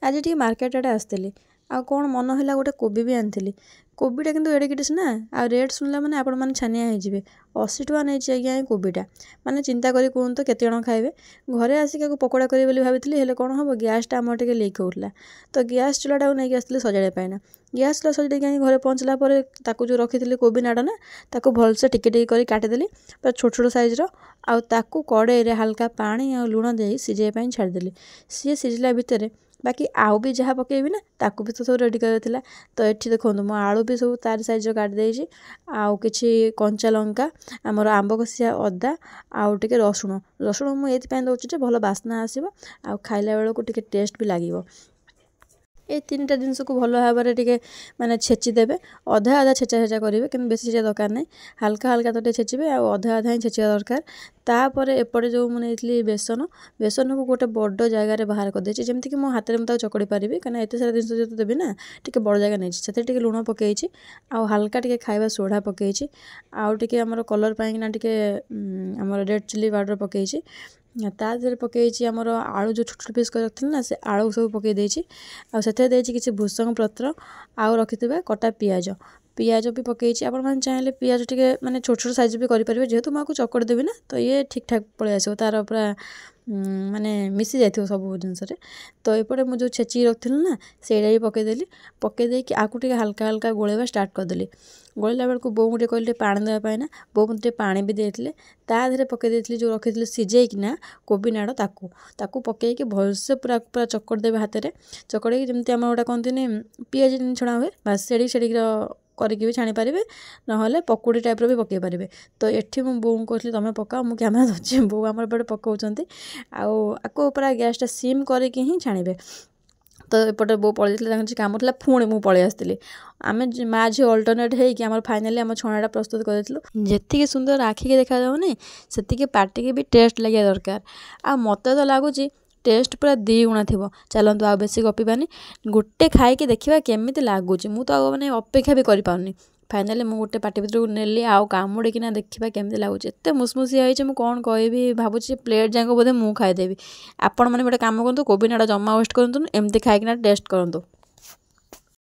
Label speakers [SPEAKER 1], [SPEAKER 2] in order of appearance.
[SPEAKER 1] आज T market आड़े आसती आ कौन मन है गोटे कोबी भी आनी कोबीटा कितु एडिकिट सीना आ रेट शुणला मैंने आपण मैंने छानिया हो 80 टका नहीं आज्ञा कोबीटा माने चिंता करी कहूँ तो केते जण खाइबे घरे आसिक पकोड़ा करी बोली भाभी हेले कौन हम गैसटा आम टे लीक होता तो गैस चूल्हाटा नहीं आसती सजाड़ा पाइना गैस चूल्हा सजाड़ी घरे पहुँचला जो रखी कोबी नाड़ना ताको भलसे टिके टिके करी काटिदेली पूरा छोट छोट साइज्र आउ कड़े हल्का पानी आ लुण दे सिझाई छाड़देली सी सिझला भितर बाकी आउ भी जहाँ पकेबी ना ताकू भी तो सब रेडी कर तो ये देखो मो आलू भी सब तार साइज काटिदेजी आउ कि कंचा लंका आमर आंब कषिया अदा आउ टे रसुण रसुण मुझे दूसरी भल बास्ना आसो आ खाइला बेलू टे टेस्ट भी लगे ये 3टा जिनस को भल भाव में माने छेचिदेवे अधा अधा छेचा छेचा करेंगे कि बेसी छेचा दरकार नहीं हल्का हल्का तो छेचिबे आ अधा अधा ही छेचिया दरकार तापर एपटे जो मुझे बेसन बेसन को गोटे बड़ जगार बाहर करदे जमीक मो हाथ में चकड़ी पारि कहीं एत सारा जिन जो देवी ना टे बड़ जगह नहीं से लुण पकई आउ हल्का टे खाଇବା सोढ़ा पकई आउ टे आमर कलर पाइना टे आमर रेड चिली पाउडर पकई तादेह पकई आमर आलू जो छोट छोट पीस कर रखी ना से आलू सब पकई देछि किसी भूसंग पत्र आउ रखि कटा पियाज पियाज भी पकई आपण मैंने चाहिए पियाज टे माने छोट छोट साइज भी करेंगे जेहेतु मुझे चकड़ देवी ना तो ये ठीक ठाक पलि आसो तार पूरा माने मिसी जाइए सब जिनस तो एपटे मुझे छेचिक रखी ना सेटा भी पकईदेली पकईदे आकू टे हल्का हल्का गोलेवा स्टार्ट करदेली गोलेला बेलू बो मुझे कहले पानी देवाई ना बो मुझे पानी भी देते तादेह पकई जो रखी सिझेकिना कोबी नाड़ ताकू पकईकि भलसे पूरा पूरा चकड़ देवे हाथ में चकड़ी जमी आम गोटा कहते पियाज छड़ा हुए बास सेड़ी करके भी छाणी पारे ना पकोड़ी टाइप्र भी पकई पारे तो ये मुझे बोऊ कहली तुम पकाओ मुझे कैमेरा धरछि बो आम एपटे पकाउछंती आको पूरा गैसटा सिम करके ही छाणीबे तो एपटे बो पलि कम था पुणी मुझे पलि आसती आम माँ झी अल्टरनेट होगी आम फाइनाली आम छणाटा प्रस्तुत करूँ जी सुंदर आखिके देखा जाऊनी से पार्टी भी टेस्ट लगे दरकार आ मत तो लगुच टेस्ट पूरा 2 गुणा थी चलतु आ बेसी गपीबानी गोटे खाई देखा केमी लगुच मुझे मैंने अपेक्षा भी करें फाइनाली मुझे गोटे पार्टी भर को नेली आउ कामुड़िकिना देखा केमी लगुच एत मुसमुसिया होती मुझे कौन कहि भावुँ प्लेट जाक बोधे मुझे खाईदेवी आपण मैंने गोटे कम करूँ कोबी नाड़ा जमा वेस्ट करूँ एमती खाईकिना टेस्ट करूँ।